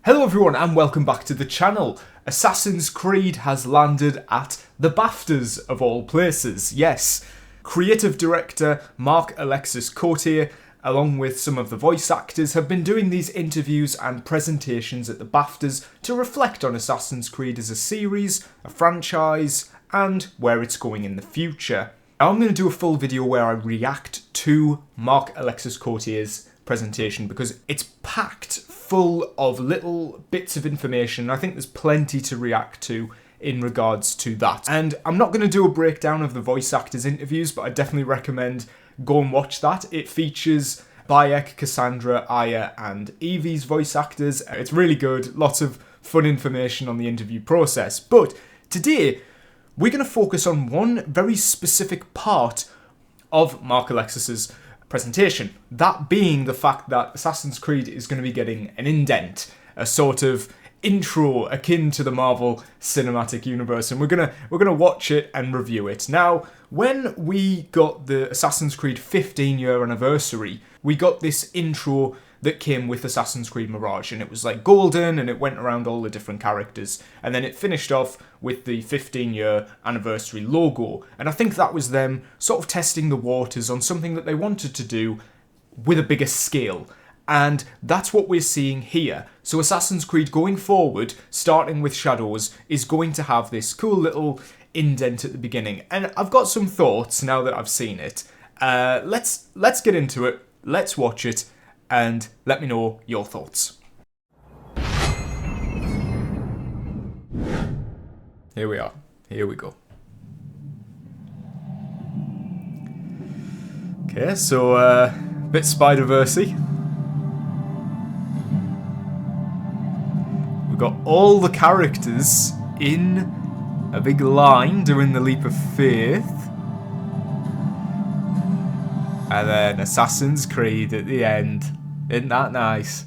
Hello everyone and welcome back to the channel. Assassin's Creed has landed at the BAFTAs of all places. Yes, creative director Mark Alexis Courtier, along with some of the voice actors, have been doing these interviews and presentations at the BAFTAs to reflect on Assassin's Creed as a series, a franchise, and where it's going in the future. Now, I'm going to do a full video where I react to Mark Alexis Courtier's presentation because it's packed full of little bits of information. I think there's plenty to react to in regards to that. And I'm not going to do a breakdown of the voice actors' interviews, but I definitely recommend go and watch that. It features Bayek, Kassandra, Altair, and Eivor's voice actors. It's really good. Lots of fun information on the interview process. But today, we're going to focus on one very specific part of Mark Alexis's presentation, that being the fact that Assassin's Creed is going to be getting an indent, a sort of intro akin to the Marvel Cinematic Universe, and we're gonna watch it and review it. Now, when we got the Assassin's Creed 15-year anniversary, we got this intro that came with Assassin's Creed Mirage, and it was like golden, and it went around all the different characters, and then it finished off with the 15-year anniversary logo, and I think that was them sort of testing the waters on something that they wanted to do with a bigger scale, and that's what we're seeing here. So Assassin's Creed going forward, starting with Shadows, is going to have this cool little indent at the beginning, and I've got some thoughts now that I've seen it. Let's get into it, let's watch it, and let me know your thoughts. Here we are. Here we go. Okay, so bit Spider-Verse-y. We've got all the characters in a big line doing the leap of faith. And then Assassin's Creed at the end. Isn't that nice?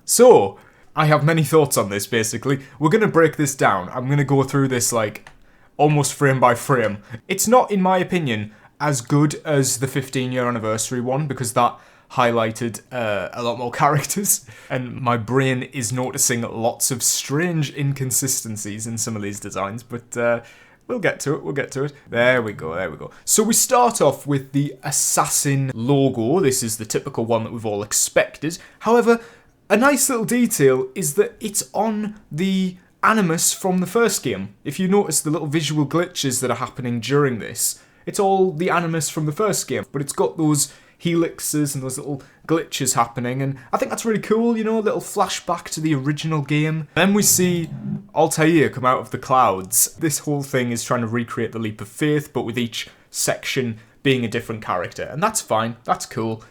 So, I have many thoughts on this, basically. We're going to break this down. I'm going to go through this, like, almost frame by frame. It's not, in my opinion, as good as the 15-year anniversary one, because that highlighted a lot more characters, and my brain is noticing lots of strange inconsistencies in some of these designs, but we'll get to it, There we go. So we start off with the Assassin logo. This is the typical one that we've all expected. However, a nice little detail is that it's on the Animus from the first game. If you notice the little visual glitches that are happening during this, it's all the Animus from the first game, but it's got those helixes and those little glitches happening, and I think that's really cool, you know, a little flashback to the original game. Then we see Altair come out of the clouds. This whole thing is trying to recreate the leap of faith, but with each section being a different character, and that's fine, that's cool.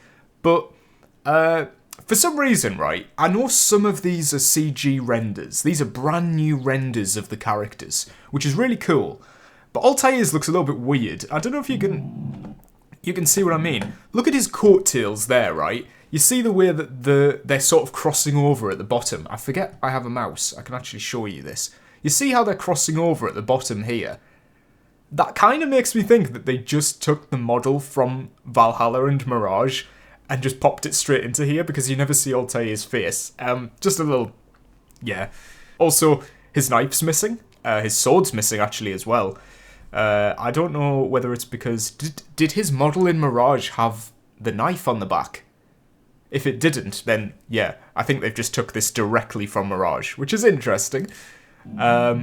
But for some reason, right, I know some of these are CG renders. These are brand new renders of the characters, which is really cool. But Altair's looks a little bit weird. I don't know if you can see what I mean. Look at his coattails there, right? You see the way that they're sort of crossing over at the bottom. I forget I have a mouse. I can actually show you this. You see how they're crossing over at the bottom here? That kind of makes me think that they just took the model from Valhalla and Mirage and just popped it straight into here, because you never see Altair's face. Just a little... yeah. Also, his knife's missing. His sword's missing, actually, as well. I don't know whether it's because... Did his model in Mirage have the knife on the back? If it didn't, then, yeah, I think they've just took this directly from Mirage, which is interesting. Now,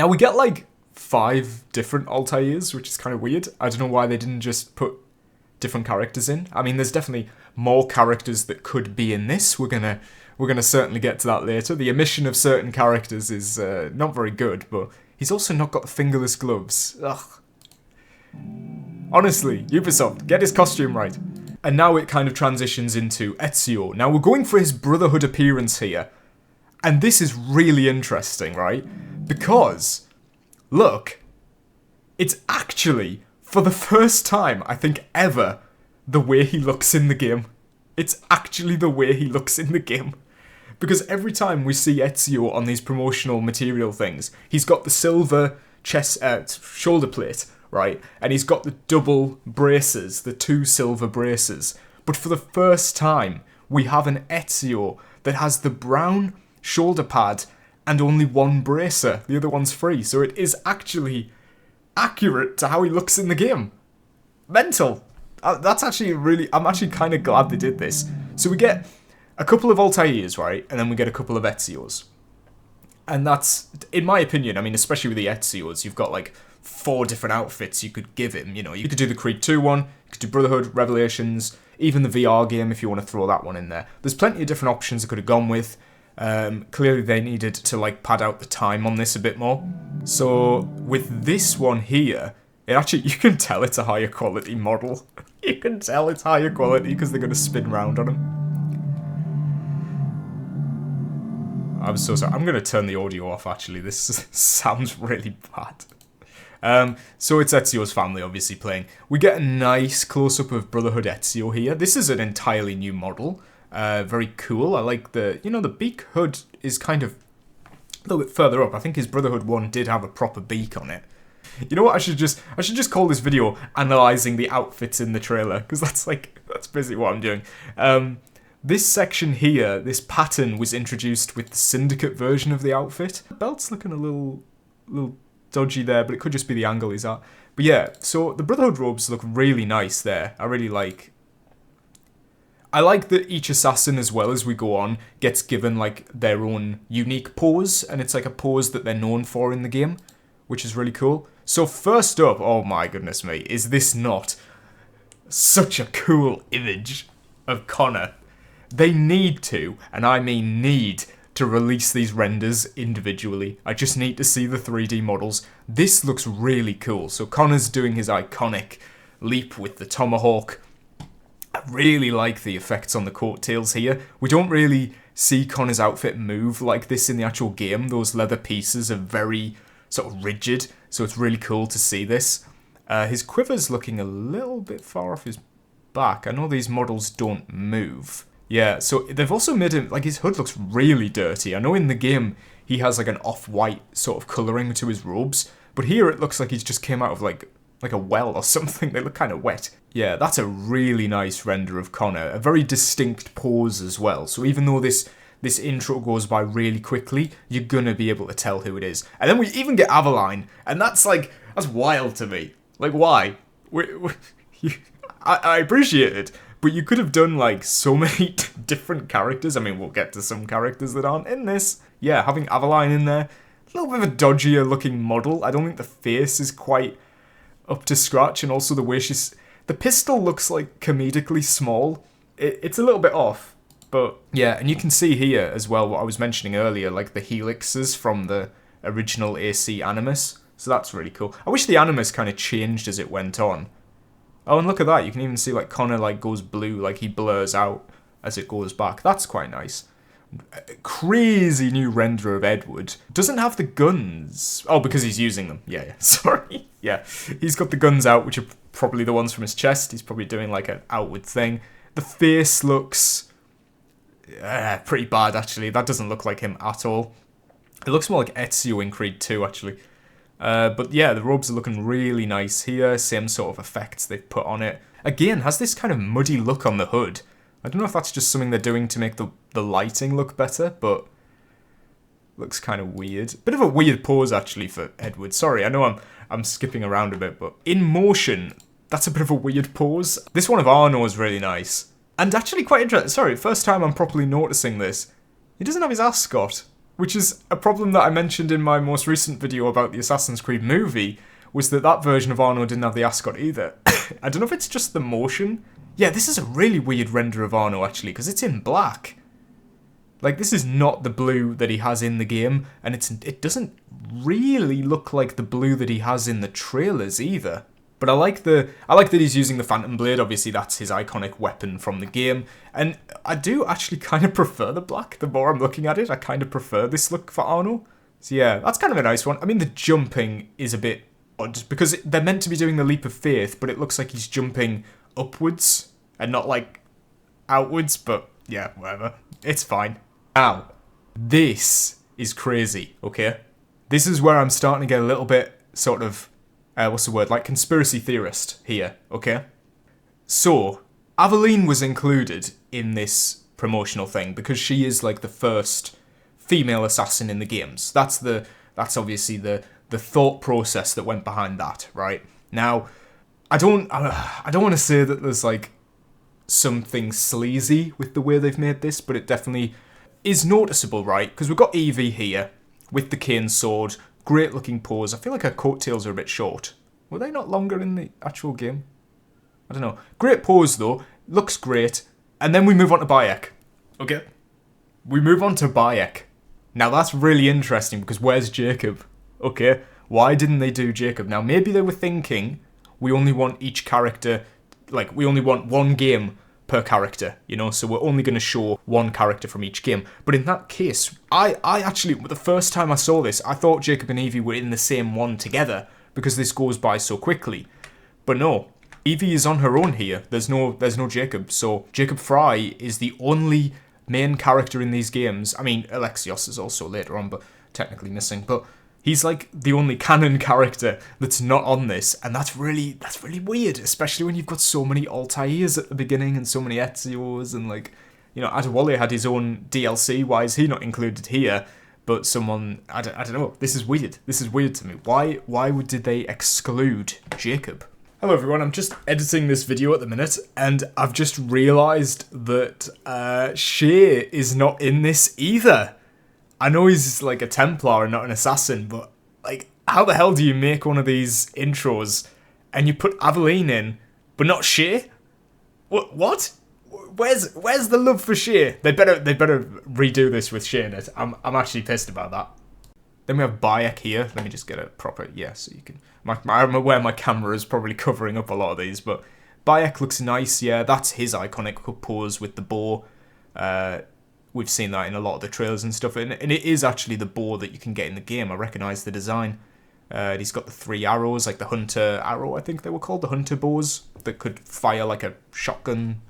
we get, like, 5 different Altairs, which is kind of weird. I don't know why they didn't just put different characters in. I mean, there's definitely more characters that could be in this. We're gonna certainly get to that later. The omission of certain characters is not very good, but he's also not got fingerless gloves. Ugh. Honestly, Ubisoft, get his costume right. And now it kind of transitions into Ezio. Now we're going for his Brotherhood appearance here. And this is really interesting, right? Because, look, it's actually, for the first time, I think ever, the way he looks in the game. It's actually the way he looks in the game. Because every time we see Ezio on these promotional material things, he's got the silver shoulder plate, right? And he's got the double braces, the 2 silver braces. But for the first time, we have an Ezio that has the brown shoulder pad and only one bracer. The other one's free, so it is actually accurate to how he looks in the game. Mental. That's actually really... I'm actually kind of glad they did this. So we get a couple of Altaïrs, right? And then we get a couple of Ezios. And that's, in my opinion, I mean, especially with the Ezios, you've got like 4 different outfits you could give him. You know, you could do the Creed 2 one, you could do Brotherhood, Revelations, even the VR game if you want to throw that one in there. There's plenty of different options I could have gone with. Clearly they needed to like pad out the time on this a bit more. So with this one here, it actually, you can tell it's a higher quality model. You can tell it's higher quality because they're going to spin round on him. I'm so sorry. I'm going to turn the audio off, actually. This sounds really bad. So it's Ezio's family, obviously, playing. We get a nice close-up of Brotherhood Ezio here. This is an entirely new model. Very cool. I like the... You know, the beak hood is kind of a little bit further up. I think his Brotherhood one did have a proper beak on it. You know what? I should just call this video analysing the outfits in the trailer, because that's basically what I'm doing. This section here, this pattern was introduced with the Syndicate version of the outfit. The belt's looking a little dodgy there, but it could just be the angle he's at. But yeah, so the Brotherhood robes look really nice there. I like that each assassin, as well as we go on, gets given like their own unique pose, and it's like a pose that they're known for in the game, which is really cool. So first up, oh my goodness me, is this not such a cool image of Connor? They need to, and I mean need, to release these renders individually. I just need to see the 3D models. This looks really cool. So Connor's doing his iconic leap with the tomahawk. I really like the effects on the coattails here. We don't really see Connor's outfit move like this in the actual game. Those leather pieces are very sort of rigid, so it's really cool to see this. His quiver's looking a little bit far off his back. I know these models don't move. Yeah, so they've also made him, like, his hood looks really dirty. I know in the game he has like an off-white sort of colouring to his robes, but here it looks like he's just came out of like a well or something. They look kind of wet. Yeah, that's a really nice render of Connor. A very distinct pose as well. So even though this intro goes by really quickly, you're gonna be able to tell who it is. And then we even get Aveline, and that's wild to me. Like, why? I appreciate it, but you could have done like so many different characters. I mean, we'll get to some characters that aren't in this. Yeah, having Aveline in there, a little bit of a dodgier looking model. I don't think the face is quite up to scratch, and also the way the pistol looks like comedically small. It's a little bit off, but yeah, and you can see here as well what I was mentioning earlier, like the helixes from the original AC Animus. So that's really cool. I wish the Animus kind of changed as it went on. Oh, and look at that. You can even see like Connor like goes blue, like he blurs out as it goes back. That's quite nice. Crazy new render of Edward. Doesn't have the guns. Oh, because he's using them. Yeah, sorry. Yeah, he's got the guns out, which are probably the ones from his chest. He's probably doing like an outward thing. The face looks pretty bad, actually. That doesn't look like him at all. It looks more like Ezio in Creed 2, actually. But yeah, the robes are looking really nice here. Same sort of effects they've put on it. Again, has this kind of muddy look on the hood. I don't know if that's just something they're doing to make the lighting look better, but looks kind of weird. Bit of a weird pose, actually, for Edward. Sorry, I know I'm skipping around a bit, but in motion, that's a bit of a weird pose. This one of Arno is really nice. And actually quite interesting. Sorry, first time I'm properly noticing this. He doesn't have his ascot, which is a problem that I mentioned in my most recent video about the Assassin's Creed movie, was that version of Arno didn't have the ascot either. I don't know if it's just the motion. Yeah, this is a really weird render of Arno, actually, because it's in black. Like, this is not the blue that he has in the game, and it doesn't really look like the blue that he has in the trailers either. But I like that he's using the Phantom Blade. Obviously, that's his iconic weapon from the game. And I do actually kind of prefer the black. The more I'm looking at it, I kind of prefer this look for Arno. So yeah, that's kind of a nice one. I mean, the jumping is a bit odd, because they're meant to be doing the leap of faith, but it looks like he's jumping upwards and not like outwards, but yeah, whatever. It's fine. Now, this is crazy, okay? This is where I'm starting to get a little bit sort of, what's the word, like conspiracy theorist here, okay? So, Aveline was included in this promotional thing, because she is like the first female assassin in the games. That's obviously the thought process that went behind that, right? Now, I don't want to say that there's like something sleazy with the way they've made this, but it definitely is noticeable, right? Because we've got Evie here with the cane sword, great looking pose. I feel like her coattails are a bit short. Were they not longer in the actual game? I don't know. Great pose though, looks great. And then we move on to Bayek. Okay. We move on to Bayek. Now that's really interesting because where's Jacob? Okay. Why didn't they do Jacob? Now maybe they were thinking we only want each character, like we only want one game per character, you know, so we're only going to show one character from each game. But in that case, I actually, the first time I saw this, I thought Jacob and Evie were in the same one together because this goes by so quickly. But no, Evie is on her own here. There's no Jacob. So Jacob Fry is the only main character in these games. I mean, Alexios is also later on, but technically missing. But he's like the only canon character that's not on this, and that's really weird, especially when you've got so many Altaïrs at the beginning and so many Ezios, and like, you know, Adewale had his own DLC. Why is he not included here? But someone, I don't know. This is weird. This is weird to me. Why did they exclude Jacob? Hello everyone, I'm just editing this video at the minute, and I've just realised that Shay is not in this either. I know he's like a Templar and not an assassin, but like, how the hell do you make one of these intros and you put Aveline in, but not Shay? What? Where's the love for Shay? They better redo this with Shay in it. I'm actually pissed about that. Then we have Bayek here. Let me just get a proper, yeah, so you can... I'm aware my camera is probably covering up a lot of these, but Bayek looks nice, yeah. That's his iconic pose with the bow. We've seen that in a lot of the trailers and stuff, and it is actually the bow that you can get in the game. I recognise the design. He's got the 3 arrows, like the hunter arrow, I think they were called, the hunter bows, that could fire like a shotgun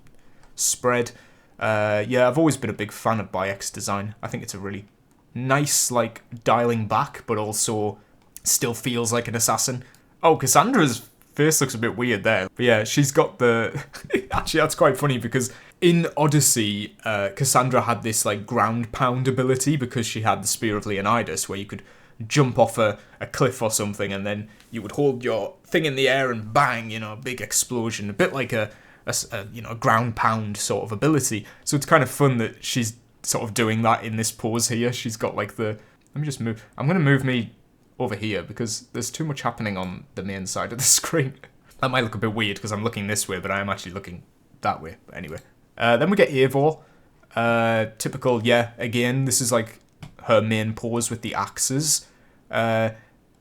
spread. Yeah, I've always been a big fan of Bayek's design. I think it's a really nice, like, dialing back, but also still feels like an assassin. Oh, Kassandra's face looks a bit weird there. But yeah, she's got the... Actually, that's quite funny because in Odyssey, Kassandra had this, like, ground pound ability because she had the Spear of Leonidas, where you could jump off a cliff or something, and then you would hold your thing in the air and bang, you know, a big explosion. A bit like a you know, a ground pound sort of ability. So it's kind of fun that she's sort of doing that in this pose here. She's got like the... Let me just move... I'm going to move me over here because there's too much happening on the main side of the screen. That might look a bit weird because I'm looking this way, but I am actually looking that way. But anyway. Then we get Eivor. Typical, yeah, again, this is like her main pose with the axes. I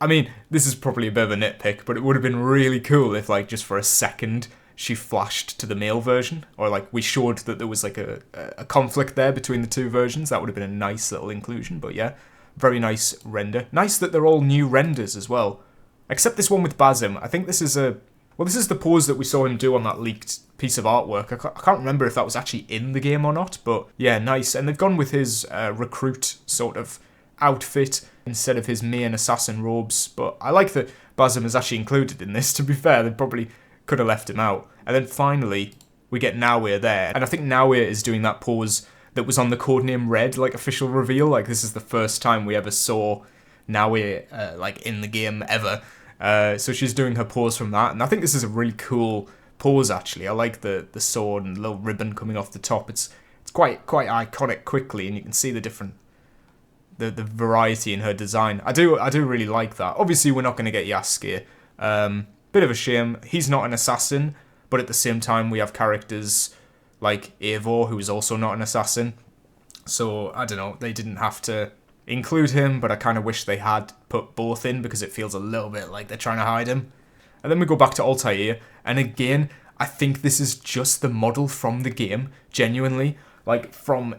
mean, this is probably a bit of a nitpick, but it would have been really cool if, like, just for a second she flashed to the male version, or like we showed that there was like a conflict there between the two versions. That would have been a nice little inclusion, but yeah, very nice render. Nice that they're all new renders as well, except this one with Basim. I think this is this is the pose that we saw him do on that leaked piece of artwork. I can't remember if that was actually in the game or not, but yeah, nice. And they've gone with his recruit sort of outfit instead of his main assassin robes, but I like that Basim is actually included in this. To be fair, they probably could have left him out. And then finally, we get Nawe there. And I think Nawe is doing that pose that was on the codename Red, like, official reveal. Like, this is the first time we ever saw Nawe, like, in the game ever. So she's doing her pose from that. And I think this is a really cool pose, actually. I like the sword and the little ribbon coming off the top. It's quite iconic quickly, and you can see the different... The variety in her design. I do really like that. Obviously, we're not going to get Yasuke. Bit of a shame. He's not an assassin, but at the same time, we have characters like Eivor, who is also not an assassin. So, I don't know, they didn't have to include him, but I kind of wish they had put both in, because it feels a little bit like they're trying to hide him. And then we go back to Altair, and again, I think this is just the model from the game, genuinely, like from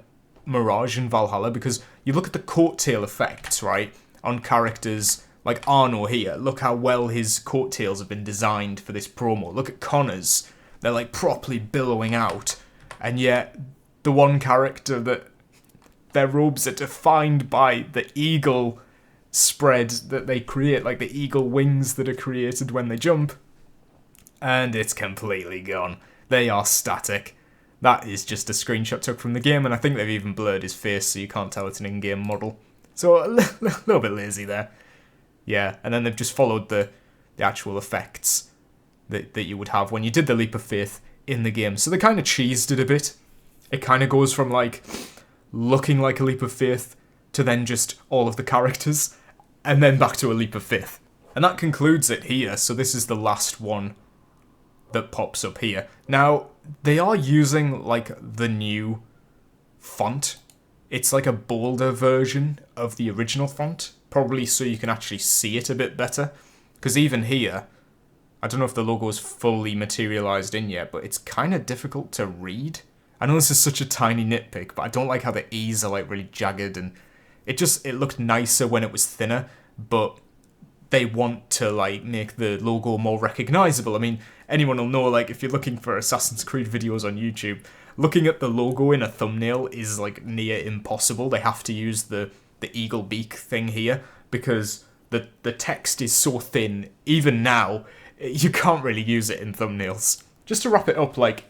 Mirage and Valhalla, because you look at the coattail effects, right, on characters like Arno here. Look how well his coattails have been designed for this promo. Look at Connor's. They're like properly billowing out. And yet, the one character that their robes are defined by the eagle spread that they create, like the eagle wings that are created when they jump. And it's completely gone. They are static. That is just a screenshot took from the game, and I think they've even blurred his face so you can't tell it's an in-game model. So a little bit lazy there. Yeah, and then they've just followed the actual effects that you would have when you did the leap of faith in the game. So they kind of cheesed it a bit. It kind of goes from like looking like a leap of faith to then just all of the characters, and then back to a leap of faith. And that concludes it here, so this is the last one that pops up here. Now, they are using like the new font. It's like a bolder version of the original font, probably so you can actually see it a bit better. Because even here, I don't know if the logo is fully materialized in yet, but it's kind of difficult to read. I know this is such a tiny nitpick, but I don't like how the E's are like really jagged, and it looked nicer when it was thinner, but they want to like make the logo more recognizable. I mean, anyone will know, like, if you're looking for Assassin's Creed videos on YouTube, looking at the logo in a thumbnail is like near impossible. They have to use the eagle beak thing here because the text is so thin. Even now, you can't really use it in thumbnails. Just to wrap it up, like,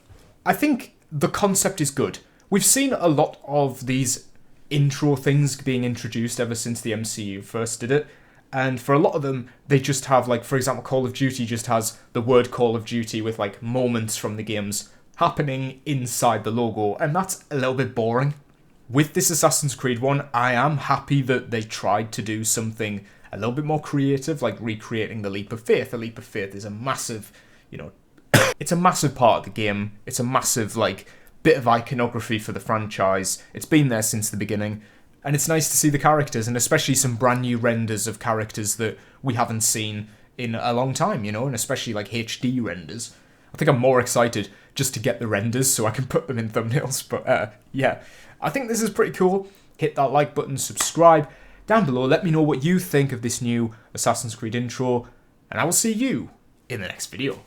I think the concept is good. We've seen a lot of these intro things being introduced ever since the MCU first did it. And for a lot of them, they just have, like, for example, Call of Duty just has the word Call of Duty with, like, moments from the games happening inside the logo, and that's a little bit boring. With this Assassin's Creed one, I am happy that they tried to do something a little bit more creative, like recreating the Leap of Faith. The Leap of Faith is a massive, it's a massive part of the game. It's a massive, like, bit of iconography for the franchise. It's been there since the beginning. And it's nice to see the characters, and especially some brand new renders of characters that we haven't seen in a long time, and especially like HD renders. I think I'm more excited just to get the renders so I can put them in thumbnails, but yeah. I think this is pretty cool. Hit that like button, subscribe. Down below, let me know what you think of this new Assassin's Creed intro, and I will see you in the next video.